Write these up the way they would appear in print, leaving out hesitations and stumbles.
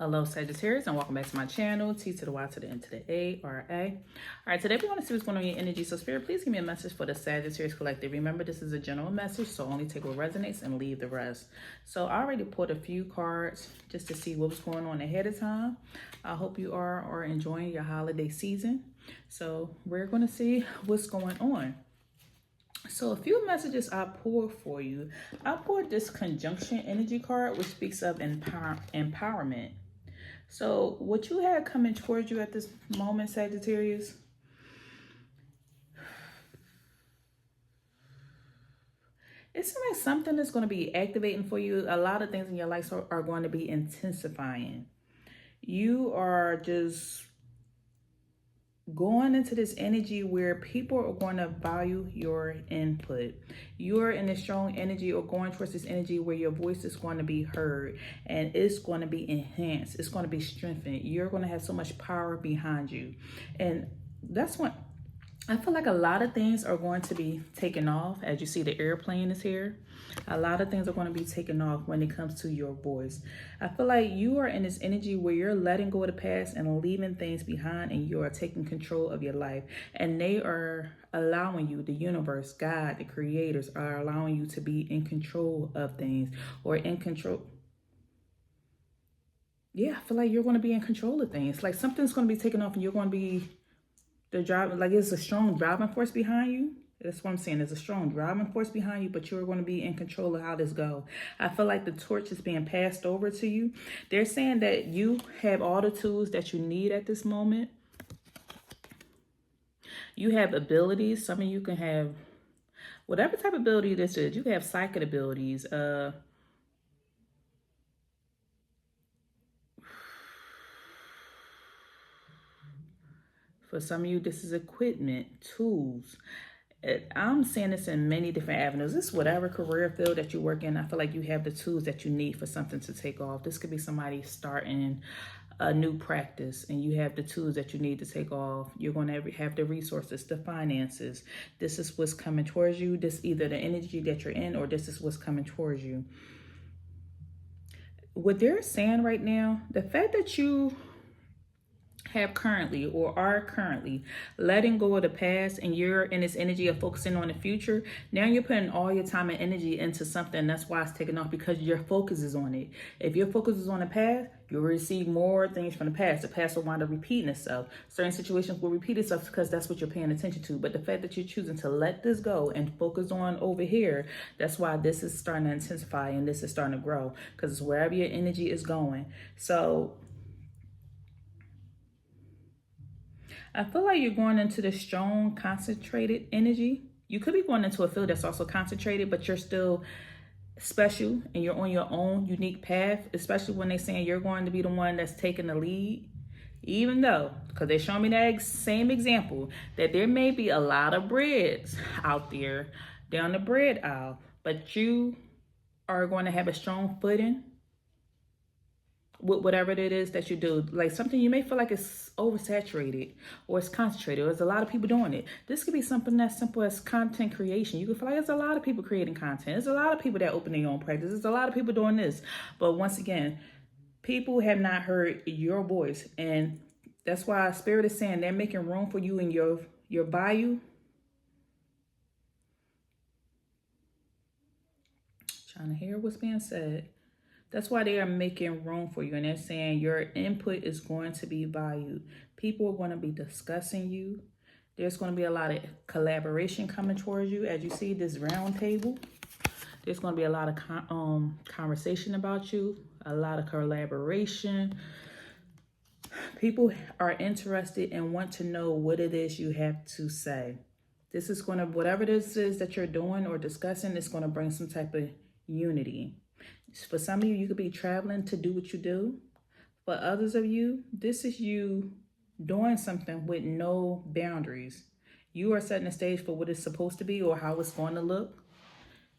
Hello Sagittarius, and welcome back to my channel, T to the Y to the N to the A, R-A. All right, today we want to see what's going on in your energy. So Spirit, please give me a message for the Sagittarius Collective. Remember, this is a general message, so only take what resonates and leave the rest. So I already pulled a few cards just to see what was going on ahead of time. I hope you are enjoying your holiday season. So we're going to see what's going on. So a few messages I pulled for you. I pulled this conjunction energy card, which speaks of empowerment. So what you had coming towards you at this moment, Sagittarius, it seems like something is going to be activating for you. A lot of things in your life are going to be intensifying. You are just going into this energy where people are going to value your input. You're in a strong energy or going towards this energy where your voice is going to be heard and it's going to be enhanced. It's going to be strengthened. You're going to have so much power behind you. And that's when I feel like a lot of things are going to be taken off. As you see, the airplane is here. A lot of things are going to be taken off when it comes to your voice. I feel like you are in this energy where you're letting go of the past and leaving things behind, and you are taking control of your life. And they are allowing you, the universe, God, the creators are allowing you to be in control of things, or in control. Yeah, I feel like you're going to be in control of things. Like something's going to be taken off and you're going to be the driver. Like it's a strong driving force behind you. That's what I'm saying. There's a strong driving force behind you, but you're going to be in control of how this goes. I feel like the torch is being passed over to you. They're saying that you have all the tools that you need at this moment. You have abilities. Some of you can have whatever type of ability this is. You can have psychic abilities. For some of you, this is equipment, tools. I'm seeing this in many different avenues. This is whatever career field that you work in. I feel like you have the tools that you need for something to take off. This could be somebody starting a new practice and you have the tools that you need to take off. You're going to have the resources, the finances. This is what's coming towards you. This is either the energy that you're in or this is what's coming towards you. What they're saying right now, the fact that you have currently or are currently letting go of the past and you're in this energy of focusing on the future, now you're putting all your time and energy into something. That's why it's taking off, because your focus is on it. If your focus is on the past, you'll receive more things from the past. The past will wind up repeating itself. Certain situations will repeat itself because that's what you're paying attention to. But the fact that you're choosing to let this go and focus on over here, that's why this is starting to intensify and this is starting to grow, because it's wherever your energy is going. So I feel like you're going into the strong, concentrated energy. You could be going into a field that's also concentrated, but you're still special and you're on your own unique path, especially when they're saying you're going to be the one that's taking the lead. Even though, because they show me that same example, that there may be a lot of breads out there down the bread aisle, but you are going to have a strong footing with whatever it is that you do. Like something you may feel like it's oversaturated or it's concentrated or there's a lot of people doing it. This could be something as simple as content creation. You could feel like there's a lot of people creating content. There's a lot of people that open their own practice. There's a lot of people doing this. But once again, people have not heard your voice. And that's why Spirit is saying they're making room for you in your bayou. Trying to hear what's being said. That's why they are making room for you. And they're saying your input is going to be valued. People are going to be discussing you. There's going to be a lot of collaboration coming towards you. As you see this round table, there's going to be a lot of conversation about you, a lot of collaboration. People are interested and want to know what it is you have to say. This is going to, whatever this is that you're doing or discussing, it's going to bring some type of unity. For some of you, you could be traveling to do what you do. For others of you, this is you doing something with no boundaries. You are setting the stage for what it's supposed to be or how it's going to look.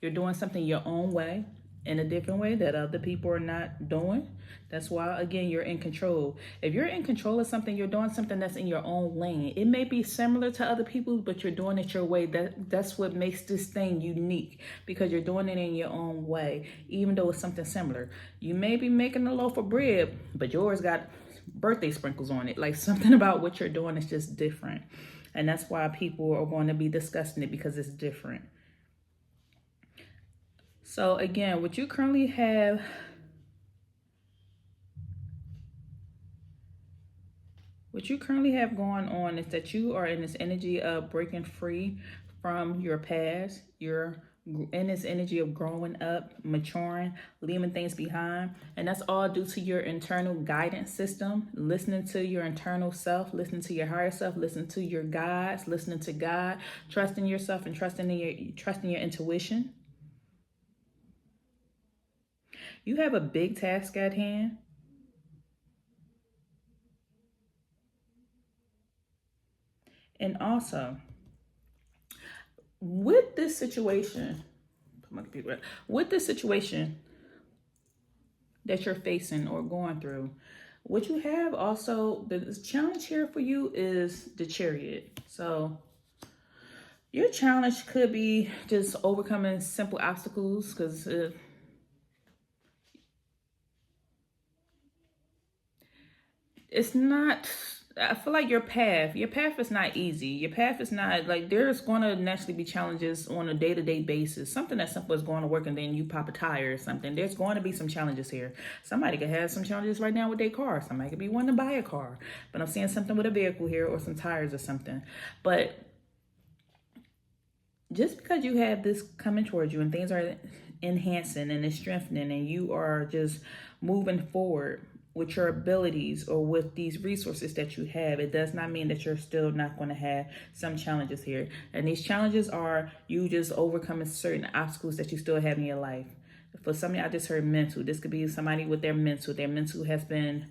You're doing something your own way. in a different way that other people are not doing. That's why, again, you're in control. If you're in control of something, you're doing something that's in your own lane. It may be similar to other people, but you're doing it your way. That's what makes this thing unique, because you're doing it in your own way, even though it's something similar. You may be making a loaf of bread, but yours got birthday sprinkles on it. Like, something about what you're doing is just different. And that's why people are going to be discussing it, because it's different. So again, what you currently have going on is that you are in this energy of breaking free from your past. You're in this energy of growing up, maturing, leaving things behind. And that's all due to your internal guidance system, listening to your internal self, listening to your higher self, listening to your guides, listening to God, trusting yourself, and trusting your intuition. You have a big task at hand. And also, with this situation that you're facing or going through, what you have also, the challenge here for you is the Chariot. So your challenge could be just overcoming simple obstacles, because it's not, I feel like your path is not easy. Your path is not, like, there's going to naturally be challenges on a day-to-day basis. Something that simple as going to work and then you pop a tire or something. There's going to be some challenges here. Somebody could have some challenges right now with their car. Somebody could be wanting to buy a car. But I'm seeing something with a vehicle here, or some tires or something. But just because you have this coming towards you and things are enhancing and it's strengthening and you are just moving forward with your abilities or with these resources that you have, it does not mean that you're still not going to have some challenges here. And these challenges are you just overcoming certain obstacles that you still have in your life. For some of you, I just heard mental. This could be somebody with their mental. Their mental has been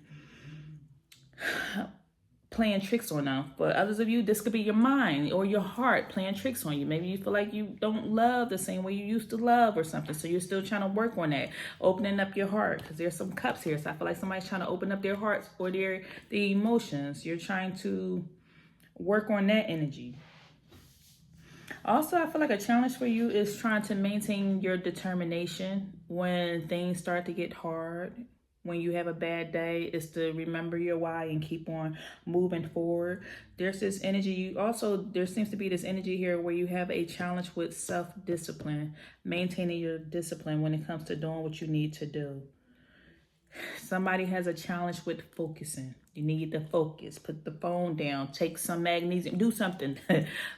playing tricks on them. For others of you, this could be your mind or your heart playing tricks on you. Maybe you feel like you don't love the same way you used to love or something. So you're still trying to work on that, opening up your heart, because there's some cups here. So I feel like somebody's trying to open up their hearts or the emotions. You're trying to work on that energy. Also, I feel like a challenge for you is trying to maintain your determination when things start to get hard. When you have a bad day, is to remember your why and keep on moving forward. There's this energy. There seems to be this energy here where you have a challenge with self-discipline, maintaining your discipline when it comes to doing what you need to do. Somebody has a challenge with focusing. You need to focus. Put the phone down. Take some magnesium. Do something.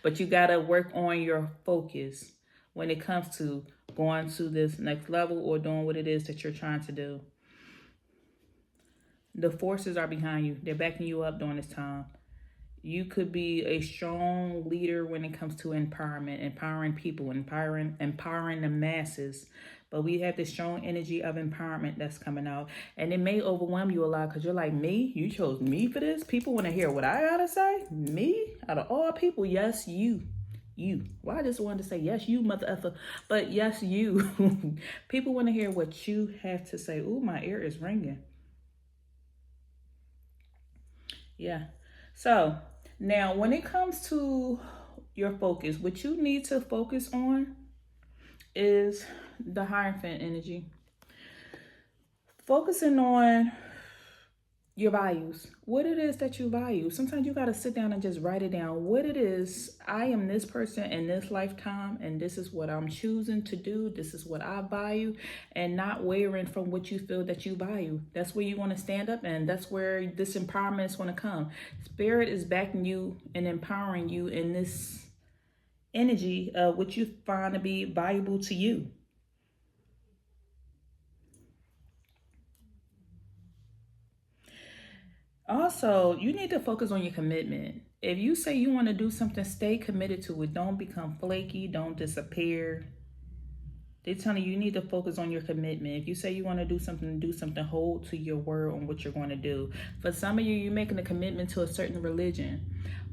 But you got to work on your focus when it comes to going to this next level or doing what it is that you're trying to do. The forces are behind you. They're backing you up during this time. You could be a strong leader when it comes to empowerment, empowering people, empowering the masses. But we have this strong energy of empowerment that's coming out. And it may overwhelm you a lot because you're like, me? You chose me for this? People want to hear what I got to say? Me? Out of all people, yes, you. Well, I just wanted to say, yes, you, mother effer. But yes, you. People want to hear what you have to say. Ooh, my ear is ringing. Yeah. So now when it comes to your focus, what you need to focus on is the Hierophant energy. Focusing on your values, what it is that you value. Sometimes you got to sit down and just write it down. What it is, I am this person in this lifetime, and this is what I'm choosing to do. This is what I value, and not wavering from what you feel that you value. That's where you want to stand up, and that's where this empowerment is going to come. Spirit is backing you and empowering you in this energy of what you find to be valuable to you. Also, you need to focus on your commitment. If you say you want to do something, stay committed to it. Don't become flaky. Don't disappear. They're telling you need to focus on your commitment. If you say you want to do something, hold to your word on what you're going to do. For some of you, you're making a commitment to a certain religion.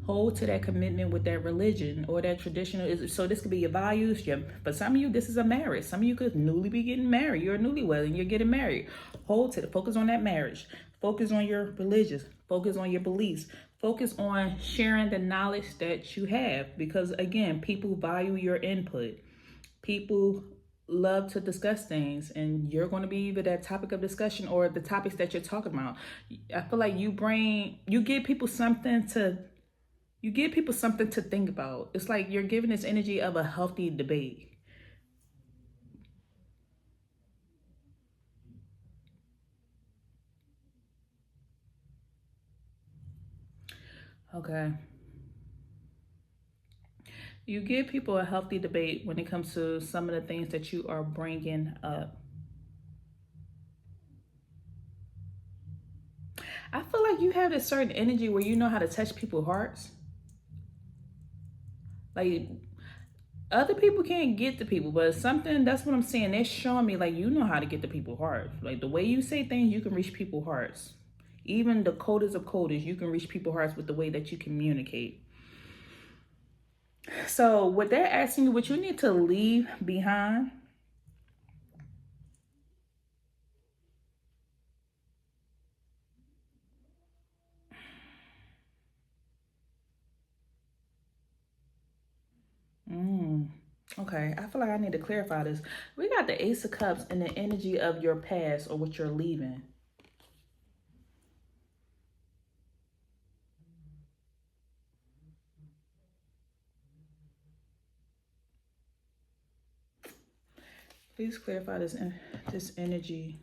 Hold to that commitment with that religion or that traditional. So this could be your values. For some of you, this is a marriage. Some of you could newly be getting married. You're a newlywed and you're getting married. Hold to it. Focus on that marriage. Focus on your religious. Focus on your beliefs. Focus on sharing the knowledge that you have. Because again, people value your input. People love to discuss things, and you're going to be either that topic of discussion or the topics that you're talking about. I feel like you give people something to think about. It's like you're giving this energy of a healthy debate. Okay. You give people a healthy debate when it comes to some of the things that you are bringing up. I feel like you have this certain energy where you know how to touch people's hearts. Like, other people can't get to people, but something, that's what I'm saying. They're showing me like you know how to get to people's hearts. Like the way you say things, you can reach people's hearts. Even the coldest of coldest, you can reach people's hearts with the way that you communicate. So what they're asking you, what you need to leave behind. Okay, I feel like I need to clarify this. We got the Ace of Cups and the energy of your past or what you're leaving. Please clarify this energy.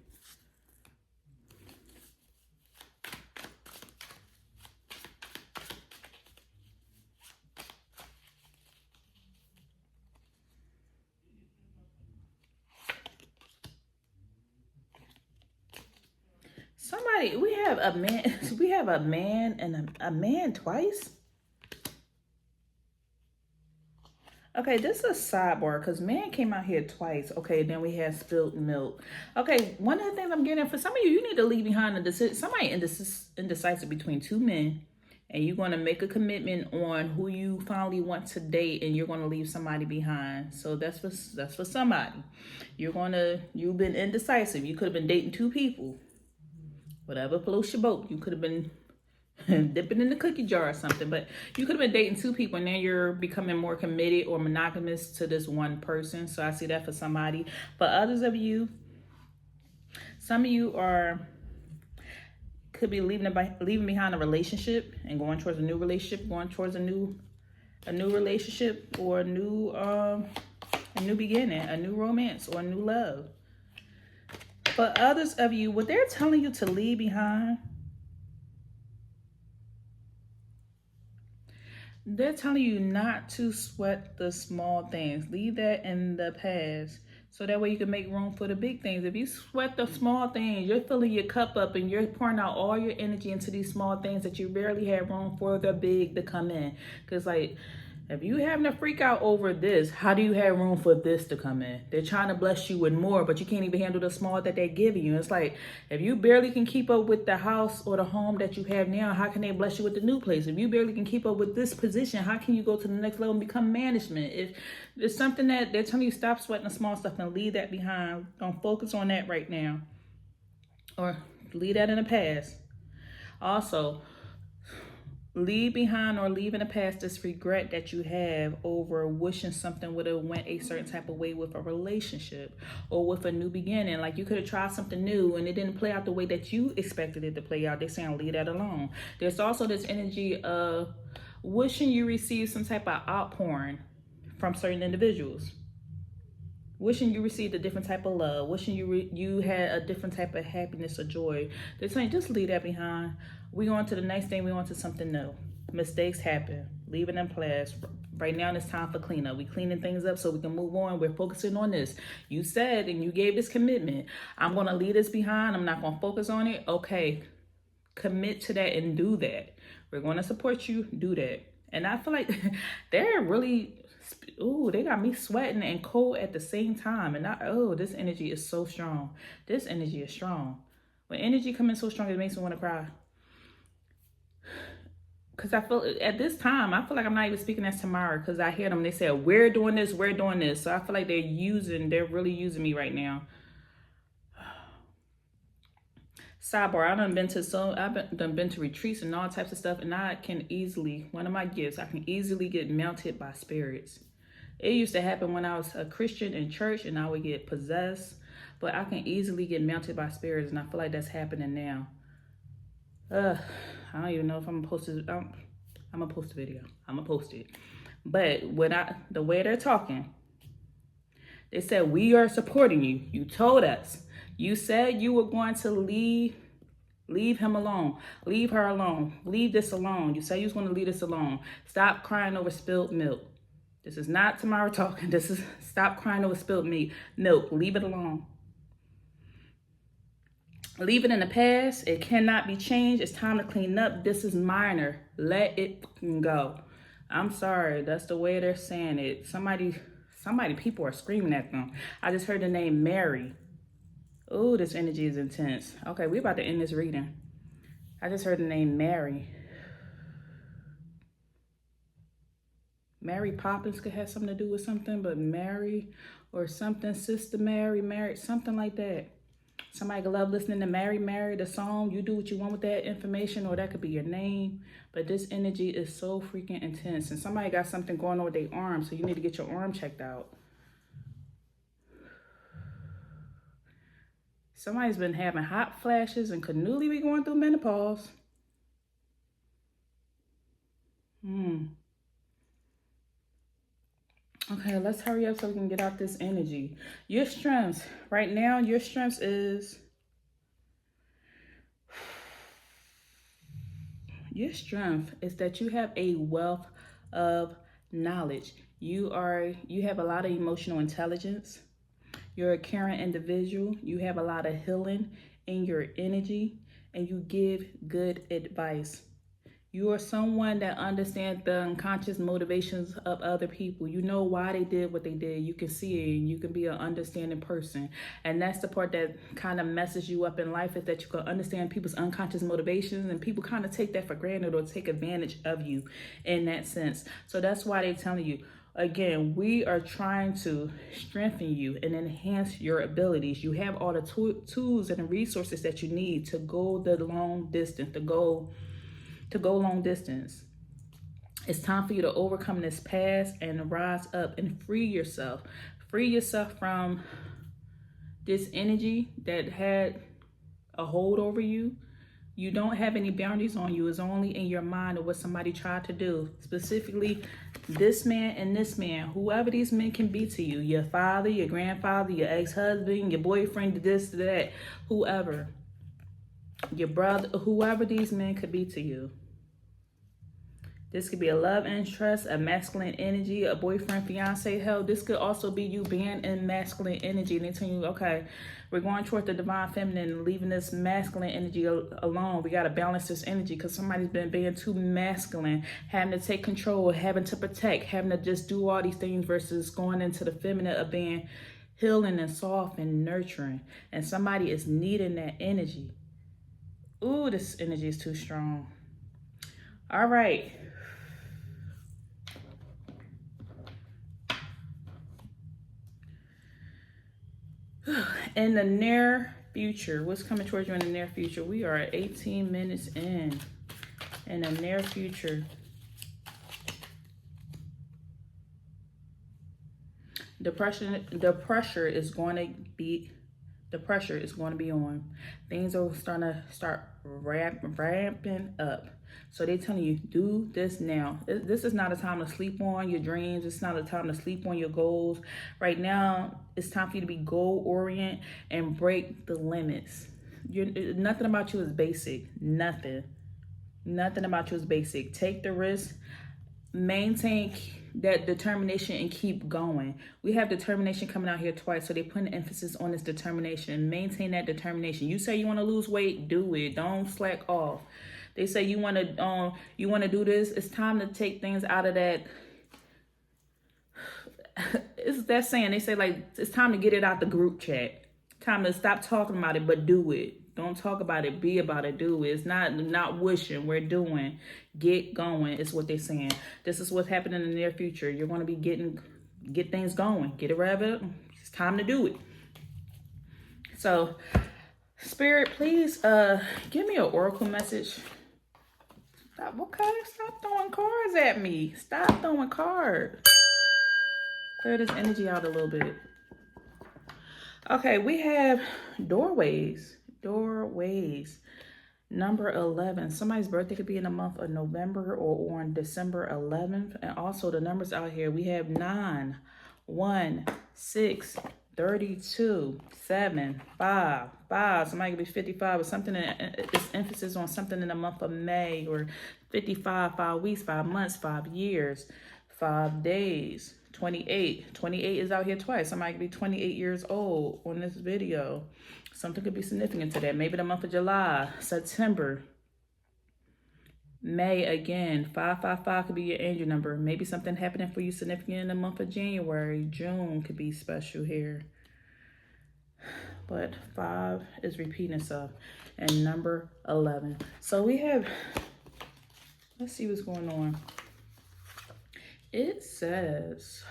Somebody, we have a man, we have a man and a man twice. Okay, this is a sidebar because man came out here twice. Okay, then we had spilled milk. Okay, one of the things I'm getting for some of you, you need to leave behind a decision. Somebody indecisive between two men, and you're going to make a commitment on who you finally want to date, and you're going to leave somebody behind. So that's for somebody. You've been indecisive. You could have been dating two people. Whatever floats your boat. You could have been dipping in the cookie jar or something, but you could have been dating two people and now you're becoming more committed or monogamous to this one person. So I see that for somebody. For others of you, some of you could be leaving behind a relationship and going towards a new relationship, going towards a new relationship or a new beginning, a new romance or a new love. For others of you, what they're telling you to leave behind, they're telling you not to sweat the small things. Leave that in the past. So that way you can make room for the big things. If you sweat the small things, you're filling your cup up and you're pouring out all your energy into these small things that you barely have room for the big to come in. Because like, if you having a freak out over this, how do you have room for this to come in? They're trying to bless you with more, but you can't even handle the small that they're giving you. It's like, if you barely can keep up with the house or the home that you have now, how can they bless you with the new place? If you barely can keep up with this position, how can you go to the next level and become management? If there's something that they're telling you, stop sweating the small stuff and leave that behind. Don't focus on that right now. Or leave that in the past. Also, leave behind or leave in the past this regret that you have over wishing something would have went a certain type of way with a relationship or with a new beginning. Like you could have tried something new and it didn't play out the way that you expected it to play out. They're saying leave that alone. There's also this energy of wishing you received some type of outpouring from certain individuals. Wishing you received a different type of love. Wishing you had a different type of happiness or joy. They're saying just leave that behind. We on to the next thing. We on to something new. Mistakes happen. Leave it in place. Right now it's time for cleanup. We cleaning things up so we can move on. We're focusing on this. You said and you gave this commitment. I'm going to leave this behind. I'm not going to focus on it. Okay. Commit to that and do that. We're going to support you. Do that. And I feel like they're really... Ooh, they got me sweating and cold at the same time. And this energy is so strong. This energy is strong. When energy comes in so strong, it makes me want to cry. because I feel at this time, I feel like I'm not even speaking as Tamara, because I hear them, they say, we're doing this, we're doing this. So I feel like they're really using me right now. Sidebar, I've done been to retreats and all types of stuff, and I can easily, one of my gifts, I can easily get melted by spirits. It used to happen when I was a Christian in church and I would get possessed, but I can easily get melted by spirits, and I feel like that's happening now. I don't even know if I'm gonna post it. I'm gonna post a video. I'm gonna post it. But the way they're talking, they said, we are supporting you. You told us. You said you were going to leave him alone. Leave her alone. Leave this alone. You said you was going to leave this alone. Stop crying over spilled milk. This is not Tamara talking. This is stop crying over spilled milk. Leave it alone. Leave it in the past. It cannot be changed. It's time to clean up. This is minor. Let it go. I'm sorry. That's the way they're saying it. Somebody, people are screaming at them. I just heard the name Mary. Oh, this energy is intense. Okay, we're about to end this reading. I just heard the name Mary. Mary Poppins could have something to do with something, but Mary or something, Sister Mary, something like that. Somebody could love listening to Mary, the song. You do what you want with that information, or that could be your name. But this energy is so freaking intense. And somebody got something going on with their arm, so you need to get your arm checked out. Somebody's been having hot flashes and could newly be going through menopause. Okay, let's hurry up so we can get out this energy. Your strengths. Right now, your strengths is... Your strength is that you have a wealth of knowledge. You have a lot of emotional intelligence. You're a caring individual. You have a lot of healing in your energy, and you give good advice. You are someone that understands the unconscious motivations of other people. You know why they did what they did. You can see it, and you can be an understanding person. And that's the part that kind of messes you up in life, is that you can understand people's unconscious motivations, and people kind of take that for granted or take advantage of you in that sense. So that's why they're telling you, again, we are trying to strengthen you and enhance your abilities. You have all the tools and the resources that you need to go the long distance, to go long distance. It's time for you to overcome this past and rise up and free yourself. Free yourself from this energy that had a hold over you. You don't have any boundaries on you. It's only in your mind of what somebody tried to do. Specifically, this man and this man, whoever these men can be to you, your father, your grandfather, your ex-husband, your boyfriend, this, that, whoever, your brother, whoever these men could be to you. This could be a love interest, a masculine energy, a boyfriend, fiance. Hell, this could also be you being in masculine energy. And they tell you, okay, we're going toward the divine feminine and leaving this masculine energy alone. We got to balance this energy, because somebody's been being too masculine, having to take control, having to protect, having to just do all these things versus going into the feminine of being healing and soft and nurturing. And somebody is needing that energy. Ooh, this energy is too strong. All right. In the near future, what's coming towards you in the near future? We are at 18 minutes in the near future. The pressure is going to be on. Things are starting to start ramping up. So they're telling you, do this now. This is not a time to sleep on your dreams. It's not a time to sleep on your goals. Right now, it's time for you to be goal-oriented and break the limits. Nothing about you is basic. Nothing about you is basic. Take the risk. Maintain that determination and keep going. We have determination coming out here twice, so they're putting emphasis on this determination. Maintain that determination. You say you want to lose weight, do it. Don't slack off. They say you want to do this. It's time to take things out of that. It's that saying. They say, like, it's time to get it out the group chat. Time to stop talking about it, but do it. Don't talk about it. Be about it. Do it. It's not wishing. We're doing. Get going is what they're saying. This is what's happening in the near future. You're going to be get things going. Get it revved up. It's time to do it. So, Spirit, please give me an oracle message. Stop throwing cards at me. Stop throwing cards. Clear this energy out a little bit. Okay, we have doorways. Doorways. Number 11. Somebody's birthday could be in the month of November or on December 11th. And also the numbers out here, we have 9, 1, 6, 32, 7, 5, 5. Somebody could be 55 or something. It's emphasis on something in the month of May, or 55, 5 weeks, 5 months, 5 years, 5 days. 28. 28 is out here twice. Somebody could be 28 years old on this video. Something could be significant to that. Maybe the month of July, September, May again. 555 could be your angel number. Maybe something happening for you significant in the month of January. June could be special here. But 5 is repeating itself. And number 11. So we have, let's see what's going on. It says,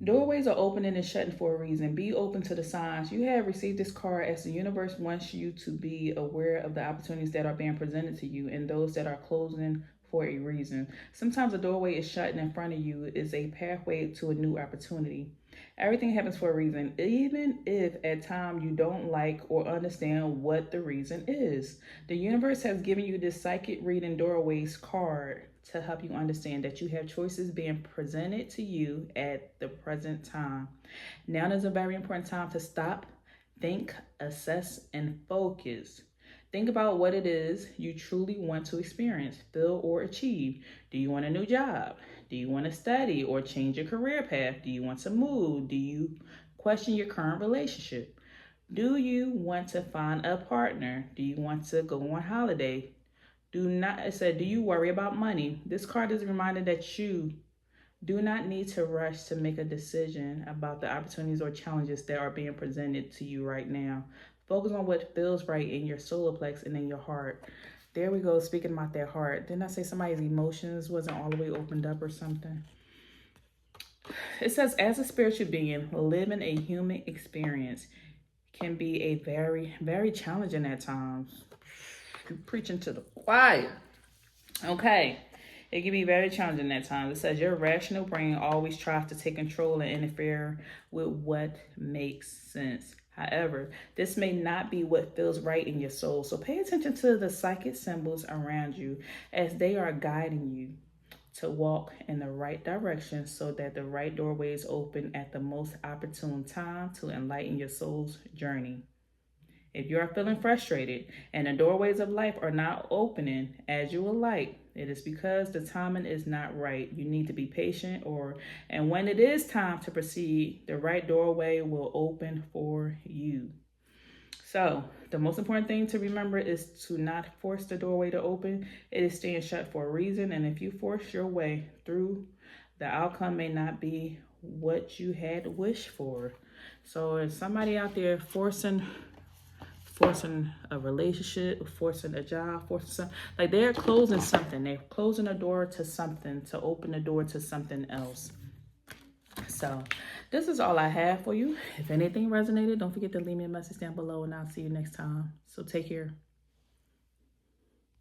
doorways are opening and shutting for a reason. Be open to the signs. You have received this card as the universe wants you to be aware of the opportunities that are being presented to you and those that are closing for a reason. Sometimes a doorway is shutting in front of you is a pathway to a new opportunity. Everything happens for a reason, even if at times you don't like or understand what the reason is. The universe has given you this psychic reading doorways card to help you understand that you have choices being presented to you at the present time. Now is a very important time to stop, think, assess, and focus. Think about what it is you truly want to experience, feel, or achieve. Do you want a new job? Do you want to study or change your career path? Do you want to move? Do you question your current relationship? Do you want to find a partner? Do you want to go on holiday? Do you worry about money? This card is a reminder that you do not need to rush to make a decision about the opportunities or challenges that are being presented to you right now. Focus on what feels right in your solar plex and in your heart. There we go, speaking about their heart. Didn't I say somebody's emotions wasn't all the way opened up or something? It says, as a spiritual being, living a human experience can be a very, very challenging at times. You're preaching to the choir. Okay. It can be very challenging at times. It says your rational brain always tries to take control and interfere with what makes sense. However, this may not be what feels right in your soul. So pay attention to the psychic symbols around you as they are guiding you to walk in the right direction so that the right doorways open at the most opportune time to enlighten your soul's journey. If you are feeling frustrated and the doorways of life are not opening as you would like, it is because the timing is not right. You need to be patient, and when it is time to proceed, the right doorway will open for you. So the most important thing to remember is to not force the doorway to open. It is staying shut for a reason. And if you force your way through, the outcome may not be what you had wished for. So if somebody out there forcing a relationship, forcing a job, forcing something, like they're closing something. They're closing a door to something to open the door to something else. So this is all I have for you. If anything resonated, don't forget to leave me a message down below and I'll see you next time. So take care.